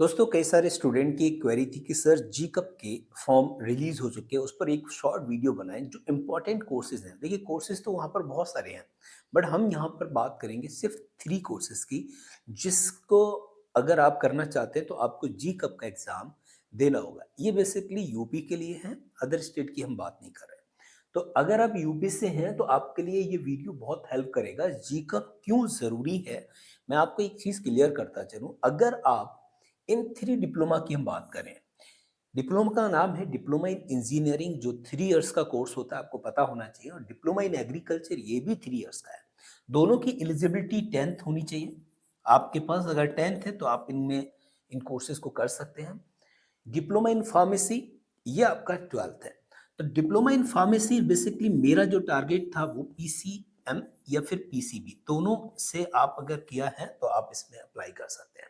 दोस्तों कई सारे स्टूडेंट की एक क्वेरी थी कि सर जी कप के फॉर्म रिलीज हो चुके हैं, उस पर एक शॉर्ट वीडियो बनाएं जो इम्पोर्टेंट कोर्सेज हैं। देखिए कोर्सेज तो वहाँ पर बहुत सारे हैं, बट हम यहाँ पर बात करेंगे सिर्फ 3 कोर्सेज की, जिसको अगर आप करना चाहते हैं तो आपको जी कप का एग्ज़ाम देना होगा। ये बेसिकली यूपी के लिए है, अदर स्टेट की हम बात नहीं कर रहे हैं। तो अगर आप यूपी से हैं तो आपके लिए ये वीडियो बहुत हेल्प करेगा। जी कप क्यों ज़रूरी है, मैं आपको एक चीज़ क्लियर करता चलूँ। अगर आप इन 3 डिप्लोमा की हम बात करें, डिप्लोमा का नाम है डिप्लोमा इन इंजीनियरिंग, जो 3 इयर्स का कोर्स होता है, आपको पता होना चाहिए। और डिप्लोमा इन एग्रीकल्चर, ये भी 3 इयर्स का है। दोनों की एलिजिबिलिटी 10th होनी चाहिए। आपके पास अगर 10th है तो आप इनमें इन कोर्सेज को कर सकते हैं। डिप्लोमा इन फार्मेसी, ये आपका 12th है। तो डिप्लोमा इन फार्मेसी बेसिकली मेरा जो टारगेट था वो पीसीएम या फिर पीसीबी, दोनों से आप अगर किया है तो आप इसमें अप्लाई कर सकते हैं।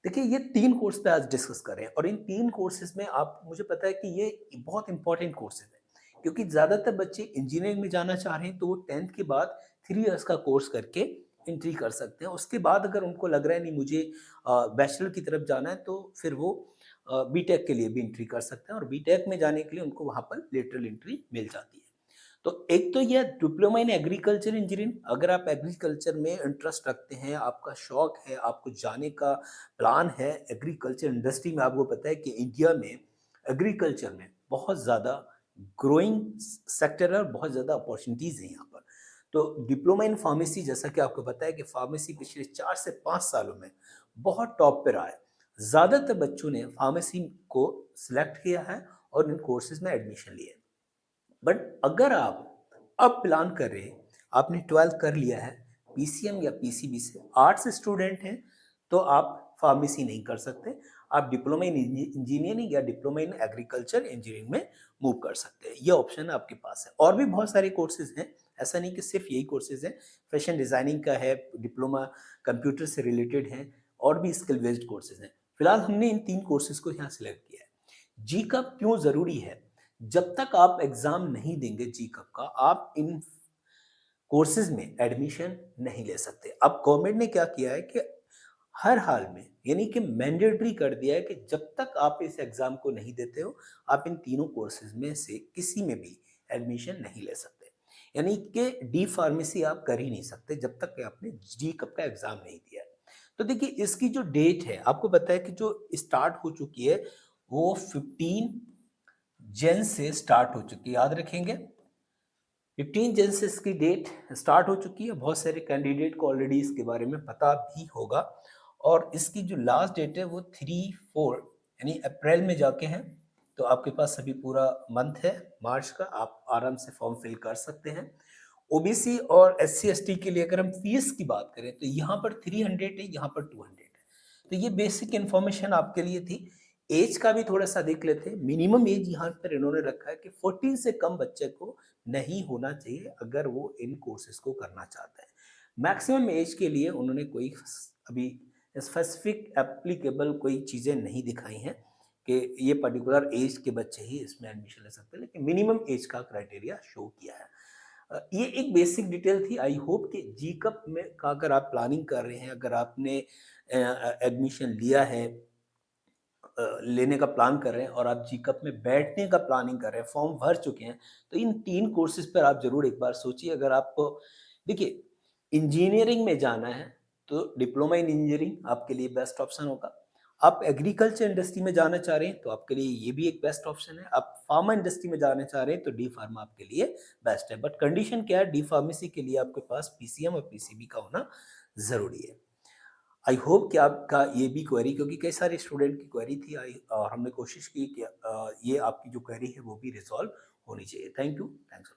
देखिए ये 3 कोर्स पे आज डिस्कस कर रहे हैं, और इन 3 कोर्सेज़ में आप, मुझे पता है कि ये बहुत इंपॉर्टेंट कोर्सेज़ हैं, क्योंकि ज़्यादातर बच्चे इंजीनियरिंग में जाना चाह रहे हैं तो वो 10th के बाद 3 इयर्स का कोर्स करके एंट्री कर सकते हैं। उसके बाद अगर उनको लग रहा है नहीं मुझे बैचलर की तरफ जाना है, तो फिर वो बीटेक के लिए भी एंट्री कर सकते हैं, और बीटेक में जाने के लिए उनको वहाँ पर लेटरल एंट्री मिल जाती है। तो एक तो ये डिप्लोमा इन एग्रीकल्चर इंजीनियरिंग, अगर आप एग्रीकल्चर में इंटरेस्ट रखते हैं, आपका शौक है, आपको जाने का प्लान है एग्रीकल्चर इंडस्ट्री में। आपको पता है कि इंडिया में एग्रीकल्चर में बहुत ज़्यादा ग्रोइंग सेक्टर है और बहुत ज़्यादा अपॉर्चुनिटीज़ हैं यहाँ पर। तो डिप्लोमा इन फार्मेसी, जैसा कि आपको पता है कि फार्मेसी पिछले 4 से 5 सालों में बहुत टॉप पे रहा है। ज़्यादातर बच्चों ने फार्मेसी को सिलेक्ट किया है और इन कोर्सेज में एडमिशन लिए। बट अगर आप अब प्लान कर रहे हैं, आपने 12th कर लिया है, पीसीएम या पीसीबी से आर्ट्स स्टूडेंट हैं, तो आप फार्मेसी नहीं कर सकते। आप डिप्लोमा इन इंजीनियरिंग या डिप्लोमा इन एग्रीकल्चर इंजीनियरिंग में मूव कर सकते हैं। ये ऑप्शन आपके पास है। और भी बहुत सारे कोर्सेज हैं, ऐसा नहीं कि सिर्फ यही कोर्सेज हैं। फैशन डिजाइनिंग का है डिप्लोमा, कंप्यूटर से रिलेटेड है, और भी स्किल बेस्ड कोर्सेज हैं। फिलहाल हमने इन 3 कोर्सेज को यहाँ सिलेक्ट किया है। जी कप क्यों ज़रूरी है? जब तक आप एग्ज़ाम नहीं देंगे जी कप का, आप इन कोर्सेज़ में एडमिशन नहीं ले सकते। अब गवर्नमेंट ने क्या किया है कि हर हाल में, यानी कि मैंडेटरी कर दिया है कि जब तक आप इस एग्ज़ाम को नहीं देते हो, आप इन तीनों कोर्सेज़ में से किसी में भी एडमिशन नहीं ले सकते। यानी कि डी फार्मेसी आप कर ही नहीं सकते जब तक कि आपने जी कप का एग्ज़ाम नहीं दिया है। तो देखिए इसकी जो डेट है, आपको पता है कि जो स्टार्ट हो चुकी है, वो 15 जन से स्टार्ट हो चुकी है, याद रखेंगे। 15 जन से इसकी डेट स्टार्ट हो चुकी है। बहुत सारे कैंडिडेट को ऑलरेडी इसके बारे में पता भी होगा, और इसकी जो लास्ट डेट है वो 3-4 यानी अप्रैल में जाके है। तो आपके पास अभी पूरा मंथ है मार्च का, आप आराम से फॉर्म फिल कर सकते हैं। ओबीसी और एससी एसटी के लिए अगर हम फीस की बात करें तो यहाँ पर 300 है, यहाँ पर 200 है। तो ये बेसिक इन्फॉर्मेशन आपके लिए थी। एज का भी थोड़ा-सा देख लेते हैं। मिनिमम एज यहाँ पर इन्होंने रखा है कि 14 से कम बच्चे को नहीं होना चाहिए अगर वो इन कोर्सेज़ को करना चाहता है। मैक्सिमम एज के लिए उन्होंने कोई अभी स्पेसिफिक एप्लीकेबल कोई चीज़ें नहीं दिखाई हैं कि ये पर्टिकुलर एज के बच्चे ही इसमें एडमिशन ले सकते हैं, लेकिन मिनिमम एज का क्राइटेरिया शो किया है। ये एक बेसिक डिटेल थी। आई होप कि जी कप में का अगर आप प्लानिंग कर रहे हैं, अगर आपने एडमिशन लिया है, लेने का प्लान कर रहे हैं, और आप जी कप में बैठने का प्लानिंग कर रहे हैं, फॉर्म भर चुके हैं, तो इन 3 कोर्सेज़ पर आप ज़रूर एक बार सोचिए। अगर आपको, देखिए, इंजीनियरिंग में जाना है, तो डिप्लोमा इन इंजीनियरिंग आपके लिए बेस्ट ऑप्शन होगा। आप एग्रीकल्चर इंडस्ट्री में जाना चाह रहे हैं, तो आपके लिए ये भी एक बेस्ट ऑप्शन है। आप फार्मा इंडस्ट्री में जाना चाह रहे हैं, तो डी फार्मा आपके लिए बेस्ट है। बट कंडीशन क्या है, डी फार्मेसी के लिए आपके पास पीसीएम और पीसीबी का होना ज़रूरी है। आई होप कि आपका ये भी क्वेरी, क्योंकि कई सारे स्टूडेंट की क्वेरी थी, और हमने कोशिश की कि ये आपकी जो क्वेरी है वो भी रिज़ॉल्व होनी चाहिए। Thank you. थैंक्स।